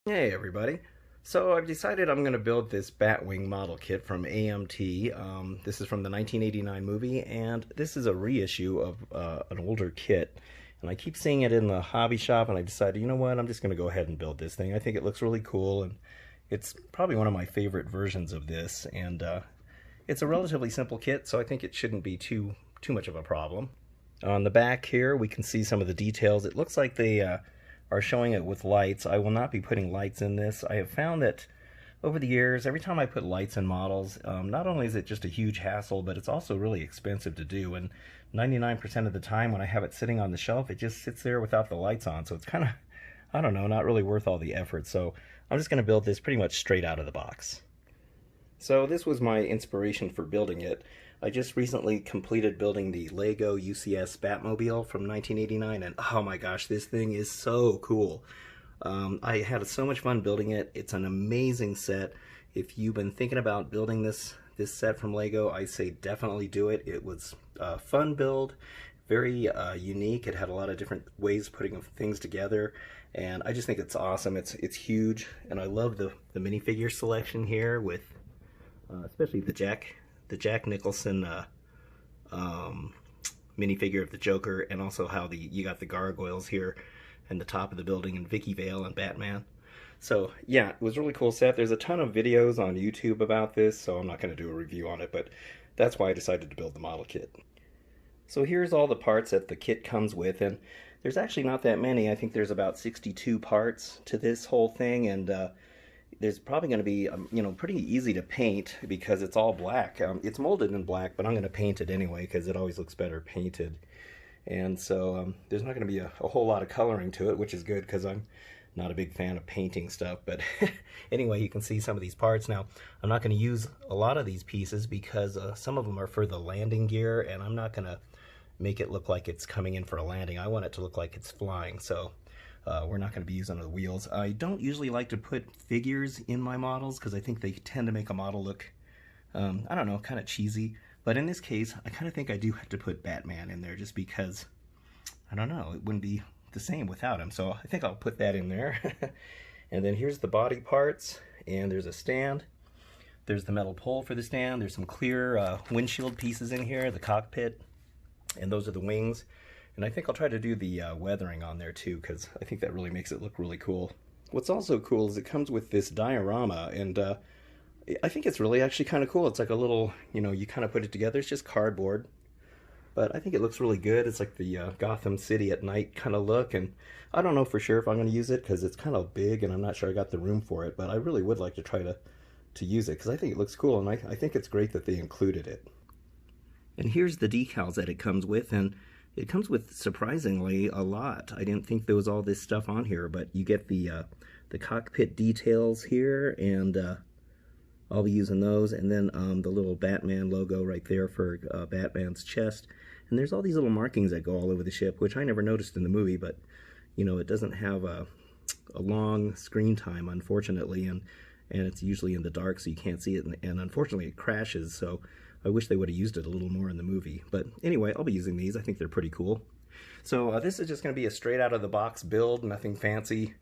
Hey everybody. So I've decided I'm going to build this Batwing model kit from AMT. This is from the 1989 movie, and this is a reissue of an older kit. And I keep seeing it in the hobby shop, and I decided, you know what, I'm just going to go ahead and build this thing. I think it looks really cool, and it's probably one of my favorite versions of this. And it's a relatively simple kit, so I think it shouldn't be too much of a problem. On the back here, we can see some of the details. It looks like they are showing it with lights. I will not be putting lights in this. I have found that over the years, every time I put lights in models, not only is it just a huge hassle, but it's also really expensive to do. And 99% of the time when I have it sitting on the shelf, it just sits there without the lights on. So it's kind of, I don't know, not really worth all the effort. So I'm just going to build this pretty much straight out of the box. So this was my inspiration for building it. I just recently completed building the Lego UCS Batmobile from 1989, and oh my gosh, this thing is so cool. I had so much fun building it. It's an amazing set. If you've been thinking about building this set from Lego, I say definitely do it. It was a fun build, very unique. It had a lot of different ways of putting things together, and I just think it's awesome. It's huge, and I love the minifigure selection here with especially the Jack Nicholson minifigure of the Joker, and also how you got the gargoyles here in the top of the building, and Vicky Vale and Batman. So yeah, it was a really cool set. There's a ton of videos on YouTube about this, so I'm not going to do a review on it, but that's why I decided to build the model kit. So here's all the parts that the kit comes with, and there's actually not that many. I think there's about 62 parts to this whole thing, and there's probably going to be, pretty easy to paint because it's all black. It's molded in black, but I'm going to paint it anyway because it always looks better painted. And so there's not going to be a whole lot of coloring to it, which is good because I'm not a big fan of painting stuff. But anyway, you can see some of these parts. Now, I'm not going to use a lot of these pieces because some of them are for the landing gear, and I'm not going to make it look like it's coming in for a landing. I want it to look like it's flying. So we're not going to be using the wheels. I don't usually like to put figures in my models because I think they tend to make a model look, I don't know, kind of cheesy. But in this case, I kind of think I do have to put Batman in there just because, I don't know, it wouldn't be the same without him. So I think I'll put that in there. And then here's the body parts, and there's a stand. There's the metal pole for the stand. There's some clear windshield pieces in here, the cockpit, and those are the wings. And I think I'll try to do the weathering on there too, because I think that really makes it look really cool. What's also cool is it comes with this diorama, and I think it's really actually kind of cool. It's like a little, you kind of put it together. It's just cardboard, but I think it looks really good. It's like the Gotham City at night kind of look, and I don't know for sure if I'm going to use it because it's kind of big, and I'm not sure I got the room for it, but I really would like to try to use it because I think it looks cool, and I think it's great that they included it. And here's the decals that it comes with, and it comes with surprisingly a lot. I didn't think there was all this stuff on here, but you get the cockpit details here, and I'll be using those, and then the little Batman logo right there for Batman's chest. And there's all these little markings that go all over the ship, which I never noticed in the movie, but it doesn't have a long screen time, unfortunately, and it's usually in the dark, so you can't see it, and unfortunately it crashes, so I wish they would have used it a little more in the movie. But anyway, I'll be using these. I think they're pretty cool. So this is just going to be a straight out of the box build, nothing fancy.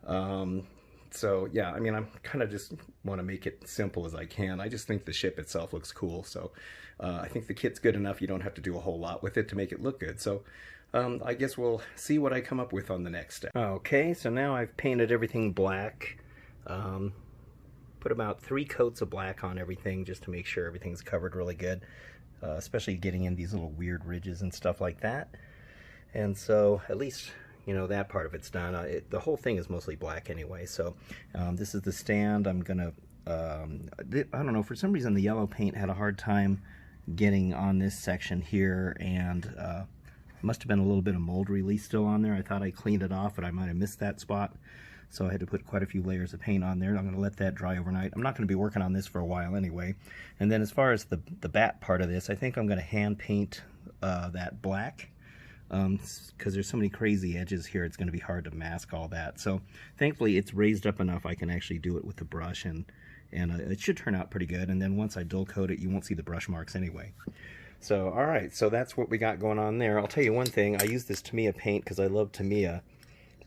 So yeah, I mean, I'm kind of just want to make it simple as I can. I just think the ship itself looks cool. So I think the kit's good enough. You don't have to do a whole lot with it to make it look good. So I guess we'll see what I come up with on the next step. Okay, so now I've painted everything black. Put about 3 coats of black on everything just to make sure everything's covered really good, especially getting in these little weird ridges and stuff like that. And so at least that part of it's done. The whole thing is mostly black anyway. So this is the stand. I'm gonna I don't know, for some reason the yellow paint had a hard time getting on this section here, and must have been a little bit of mold release still on there. I thought I cleaned it off, but I might have missed that spot. So I had to put quite a few layers of paint on there. I'm going to let that dry overnight. I'm not going to be working on this for a while anyway. And then as far as the bat part of this, I think I'm going to hand paint that black because there's so many crazy edges here. It's going to be hard to mask all that. So thankfully it's raised up enough I can actually do it with the brush, and it should turn out pretty good. And then once I dull coat it, you won't see the brush marks anyway. So alright, so that's what we got going on there. I'll tell you one thing. I use this Tamiya paint because I love Tamiya.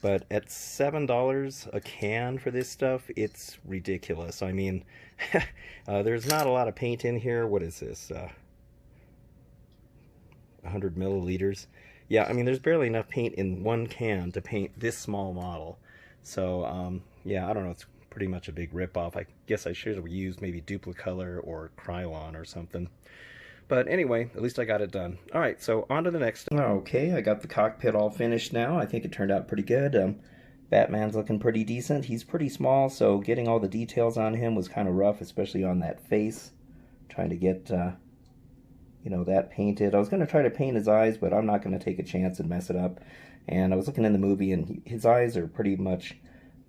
But at $7 a can for this stuff, it's ridiculous. I mean, there's not a lot of paint in here. What is this? 100 milliliters. Yeah, I mean, there's barely enough paint in one can to paint this small model. So, yeah, I don't know. It's pretty much a big ripoff. I guess I should have used maybe Duplicolor or Krylon or something. But anyway, at least I got it done. All right, so on to the next. Okay, I got the cockpit all finished now. I think it turned out pretty good. Batman's looking pretty decent. He's pretty small, so getting all the details on him was kind of rough, especially on that face. Trying to get, you know, that painted. I was going to try to paint his eyes, but I'm not going to take a chance and mess it up. And I was looking in the movie, and his eyes are pretty much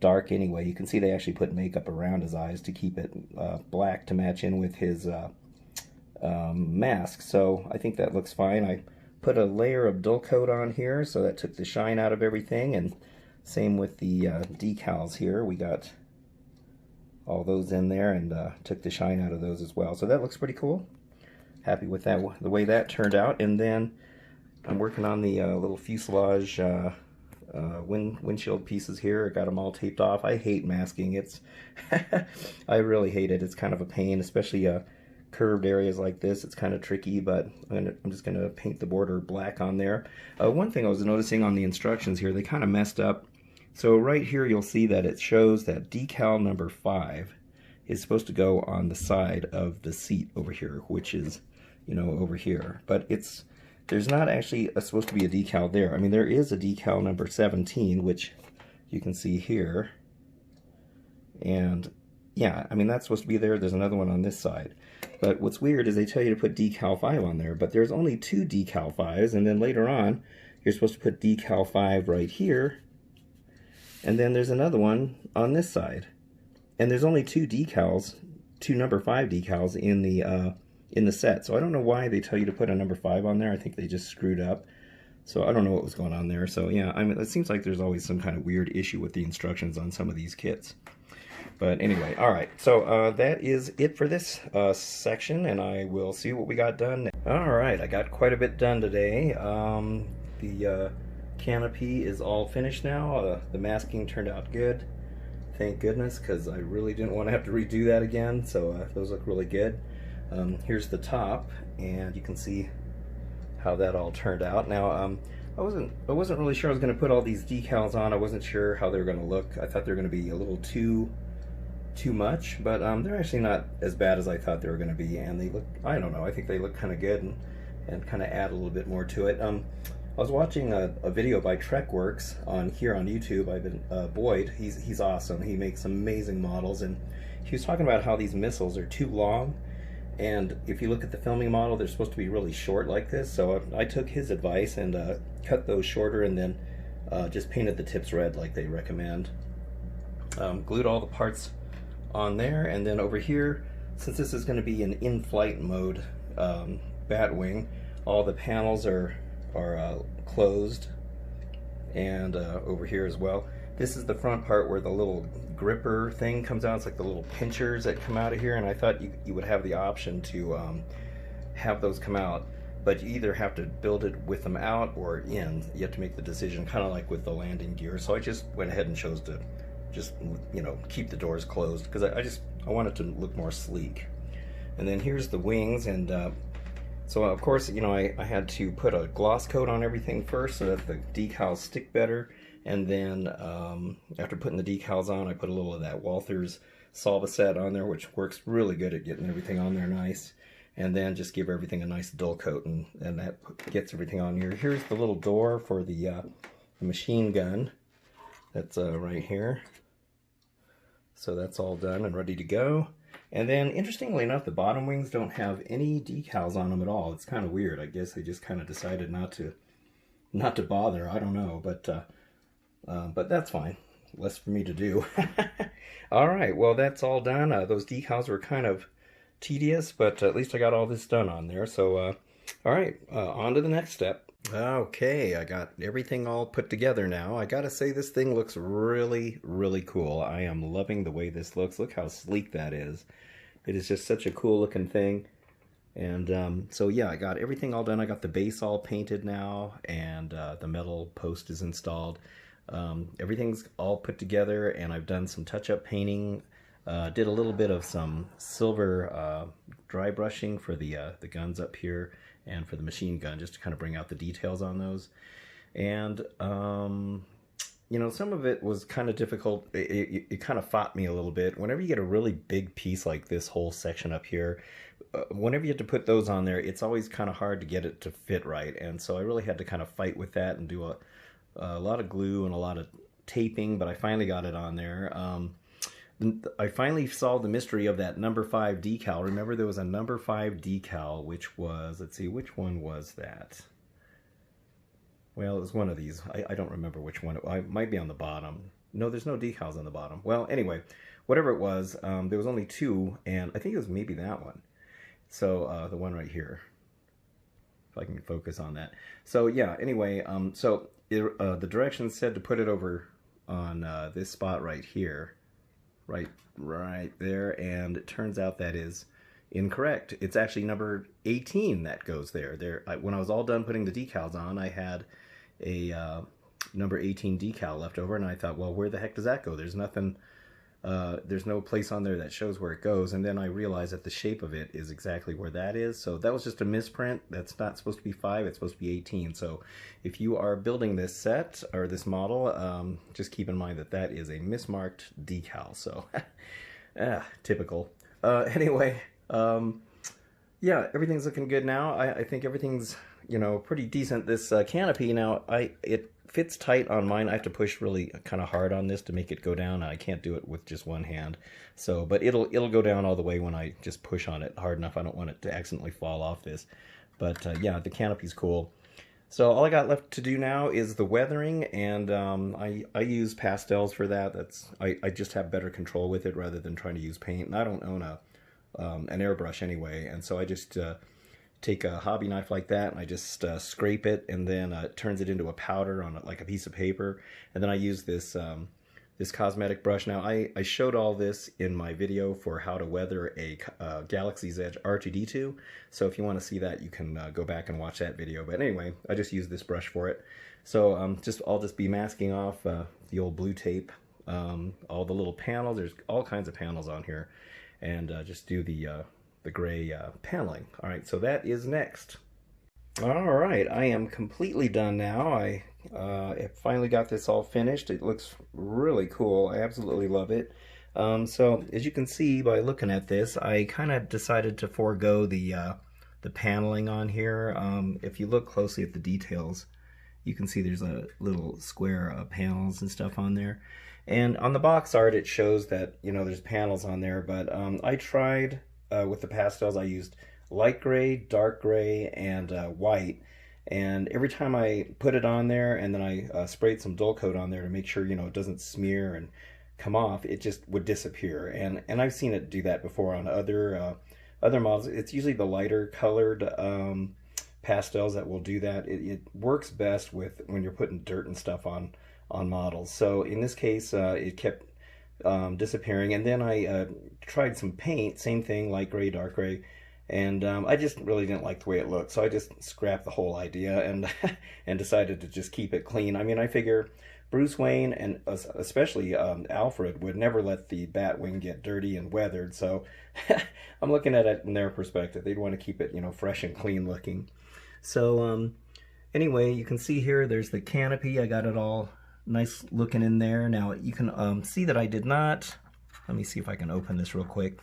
dark anyway. You can see they actually put makeup around his eyes to keep it black to match in with his mask, so I think that looks fine. I put a layer of dull coat on here, so that took the shine out of everything, and same with the decals here. We got all those in there and took the shine out of those as well. So that looks pretty cool. Happy with that, the way that turned out. And then I'm working on the little fuselage windshield pieces here. I got them all taped off. I hate masking. It's I really hate it. It's kind of a pain, especially curved areas like this. It's kind of tricky, but I'm just going to paint the border black on there. One thing I was noticing on the instructions here, they kind of messed up. So right here you'll see that it shows that decal number 5 is supposed to go on the side of the seat over here, which is, you know, over here. But there's not actually supposed to be a decal there. I mean, there is a decal number 17, which you can see here. And yeah, I mean, that's supposed to be there. There's another one on this side. But what's weird is they tell you to put decal 5 on there, but there's only 2 decal 5s, and then later on, you're supposed to put decal 5 right here, and then there's another one on this side. And there's only 2 decals, 2 number 5 decals in the set. So I don't know why they tell you to put a number 5 on there. I think they just screwed up. So I don't know what was going on there. So yeah, I mean, it seems like there's always some kind of weird issue with the instructions on some of these kits. But anyway, all right, so that is it for this section, and I will see what we got done. All right, I got quite a bit done today. The canopy is all finished now. The masking turned out good, thank goodness, because I really didn't want to have to redo that again, so those look really good. Here's the top, and you can see how that all turned out. Now, I wasn't really sure I was going to put all these decals on. I wasn't sure how they were going to look. I thought they were going to be a little too much, but they're actually not as bad as I thought they were going to be, and they look, I don't know, I think they look kind of good and kind of add a little bit more to it. I was watching a video by Trekworks on YouTube. I've been Boyd, he's awesome. He makes amazing models, and he was talking about how these missiles are too long, and if you look at the filming model, they're supposed to be really short like this. So I took his advice and cut those shorter, and then just painted the tips red like they recommend. Glued all the parts on there, and then over here, since this is going to be an in-flight mode Batwing, all the panels are closed, and over here as well. This is the front part where the little gripper thing comes out. It's like the little pinchers that come out of here, and I thought you would have the option to have those come out, but you either have to build it with them out or in. You have to make the decision, kind of like with the landing gear. So I just went ahead and chose to just, you know, keep the doors closed, because I want it to look more sleek. And then here's the wings, and so of course, you know, I had to put a gloss coat on everything first so that the decals stick better, and then after putting the decals on, I put a little of that Walther's Solvaset on there, which works really good at getting everything on there nice, and then just give everything a nice dull coat, and that gets everything on here. Here's the little door for the machine gun. That's right here. So that's all done and ready to go. And then, interestingly enough, the bottom wings don't have any decals on them at all. It's kind of weird. I guess they just kind of decided not to bother. I don't know, but that's fine. Less for me to do. All right, well, that's all done. Those decals were kind of tedious, but at least I got all this done on there. So, all right, on to the next step. Okay, I got everything all put together now. I gotta say, this thing looks really, really cool. I am loving the way this looks. Look how sleek that is. It is just such a cool looking thing. And so yeah, I got everything all done. I got the base all painted now, and the metal post is installed. Everything's all put together, and I've done some touch-up painting. Did a little bit of some silver dry brushing for the guns up here and for the machine gun, just to kind of bring out the details on those. And you know, some of it was kind of difficult. It kind of fought me a little bit. Whenever you get a really big piece like this whole section up here, whenever you have to put those on there, it's always kind of hard to get it to fit right. And so I really had to kind of fight with that and do a lot of glue and a lot of taping, but I finally got it on there. I finally solved the mystery of that number 5 decal. Remember, there was a number 5 decal, which was, let's see, which one was that? Well, it was one of these. I don't remember which one. It might be on the bottom. No, there's no decals on the bottom. Well, anyway, whatever it was, there was only 2, and I think it was maybe that one. So the one right here, if I can focus on that. So yeah, anyway, the directions said to put it over on this spot right here, right there, and it turns out that is incorrect. It's actually number 18 that goes there. When I was all done putting the decals on, I had a number 18 decal left over, and I thought, well, where the heck does that go? There's nothing, there's no place on there that shows where it goes. And then I realized that the shape of it is exactly where that is. So that was just a misprint. That's not supposed to be 5, it's supposed to be 18. So if you are building this set or this model, just keep in mind that that is a mismarked decal. So typical. Anyway, yeah, everything's looking good now. I think everything's, you know, pretty decent. This canopy now, it fits tight on mine. I have to push really kind of hard on this to make it go down. I can't do it with just one hand. So, but it'll go down all the way when I just push on it hard enough. I don't want it to accidentally fall off this. But yeah, the canopy's cool. So all I got left to do now is the weathering, and I use pastels for that. I just have better control with it rather than trying to use paint. And I don't own an airbrush anyway, and so I just take a hobby knife like that, and I just scrape it, and then it turns it into a powder on like a piece of paper, and then I use this this cosmetic brush. Now I showed all this in my video for how to weather a Galaxy's Edge R2-D2, so if you want to see that, you can go back and watch that video. But anyway, I just use this brush for it. So I'll just be masking off the old blue tape, all the little panels. There's all kinds of panels on here, and just do the gray paneling. All right, so that is next. All right, I am completely done now. I finally got this all finished. It looks really cool. I absolutely love it. So as you can see by looking at this, I kind of decided to forego the paneling on here. If you look closely at the details, you can see there's a little square panels and stuff on there. And on the box art, it shows that, you know, there's panels on there, but I tried with the pastels. I used light gray, dark gray, and white. And every time I put it on there, and then I sprayed some dull coat on there to make sure, you know, it doesn't smear and come off, it just would disappear. And I've seen it do that before on other models. It's usually the lighter colored pastels that will do that. It works best with when you're putting dirt and stuff on models. So in this case, it kept disappearing. And then I tried some paint, same thing, light gray, dark gray, and I just really didn't like the way it looked, so I just scrapped the whole idea and and decided to just keep it clean. I mean, I figure Bruce Wayne and especially Alfred would never let the Batwing get dirty and weathered, so I'm looking at it in their perspective. They'd want to keep it, you know, fresh and clean looking. So anyway, you can see here there's the canopy. I got it all nice looking in there. Now you can see that I did not, let me see if I can open this real quick.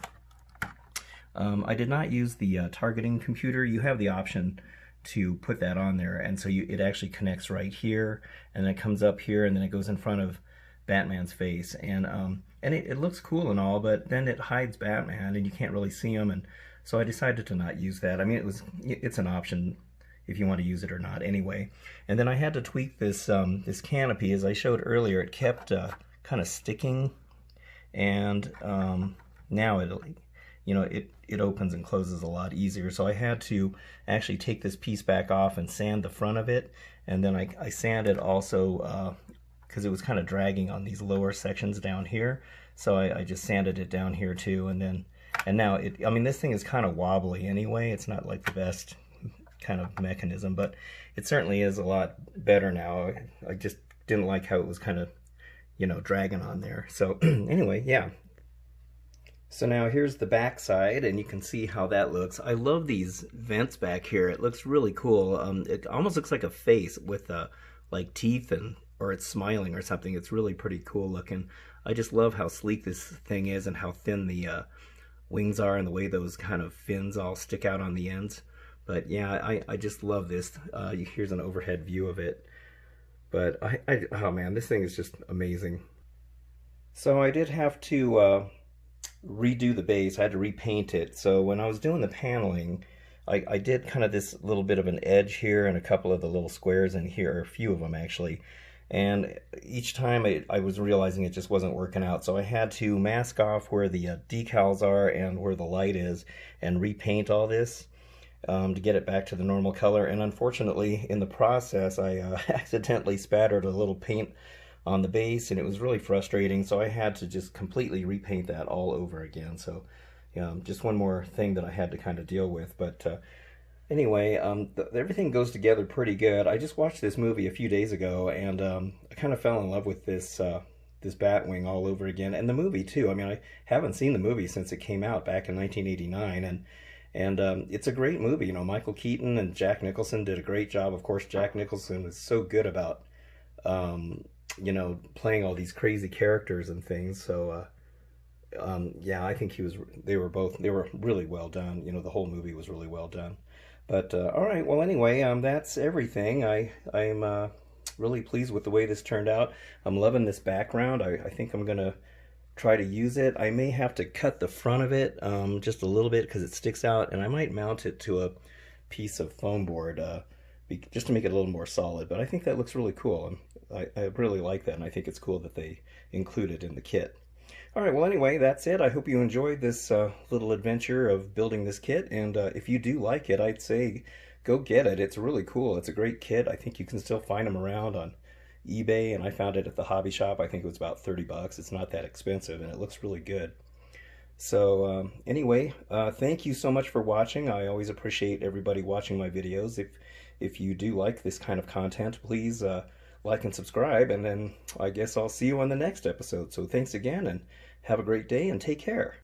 I did not use the targeting computer. You have the option to put that on there, and so it actually connects right here, and then it comes up here, and then it goes in front of Batman's face, and it looks cool and all, but then it hides Batman, and you can't really see him, and so I decided to not use that. I mean, it's an option if you want to use it or not anyway. And then I had to tweak this this canopy. As I showed earlier, it kept kind of sticking, and now it opens and closes a lot easier. So I had to actually take this piece back off and sand the front of it, and then I sanded also because it was kind of dragging on these lower sections down here. So I just sanded it down here too, and now I mean, this thing is kind of wobbly anyway. It's not like the best kind of mechanism, but it certainly is a lot better now. I just didn't like how it was kind of, you know, dragging on there. So anyway, yeah. So now here's the back side, and you can see how that looks. I love these vents back here. It looks really cool. It almost looks like a face with like teeth, and or it's smiling or something. It's really pretty cool looking. I just love how sleek this thing is and how thin the wings are and the way those kind of fins all stick out on the ends. But yeah, I just love this. Here's an overhead view of it. But oh man, this thing is just amazing. So I did have to redo the base. I had to repaint it. So when I was doing the paneling, I did kind of this little bit of an edge here and a couple of the little squares in here, or a few of them actually. And each time I was realizing it just wasn't working out. So I had to mask off where the decals are and where the light is and repaint all this to get it back to the normal color. And unfortunately, in the process, I accidentally spattered a little paint on the base, and it was really frustrating. So I had to just completely repaint that all over again. So just one more thing that I had to kind of deal with. But anyway, everything goes together pretty good. I just watched this movie a few days ago, and I kind of fell in love with this this Batwing all over again, and the movie too. I mean, I haven't seen the movie since it came out back in 1989, and it's a great movie. You know, Michael Keaton and Jack Nicholson did a great job. Of course, Jack Nicholson is so good about you know, playing all these crazy characters and things. So yeah, I think they were really well done. You know, the whole movie was really well done. But all right, well anyway, that's everything. I'm really pleased with the way this turned out. I'm loving this background. I think I'm gonna try to use it. I may have to cut the front of it just a little bit because it sticks out, and I might mount it to a piece of foam board just to make it a little more solid. But I think that looks really cool. I really like that, and I think it's cool that they include it in the kit. All right, well anyway, that's it. I hope you enjoyed this little adventure of building this kit, and if you do like it, I'd say go get it. It's really cool. It's a great kit. I think you can still find them around on eBay, and I found it at the hobby shop. I think it was about 30 bucks. It's not that expensive, and it looks really good. So anyway, thank you so much for watching. I always appreciate everybody watching my videos. If you do like this kind of content, please like and subscribe, and then I guess I'll see you on the next episode. So thanks again, and have a great day, and take care.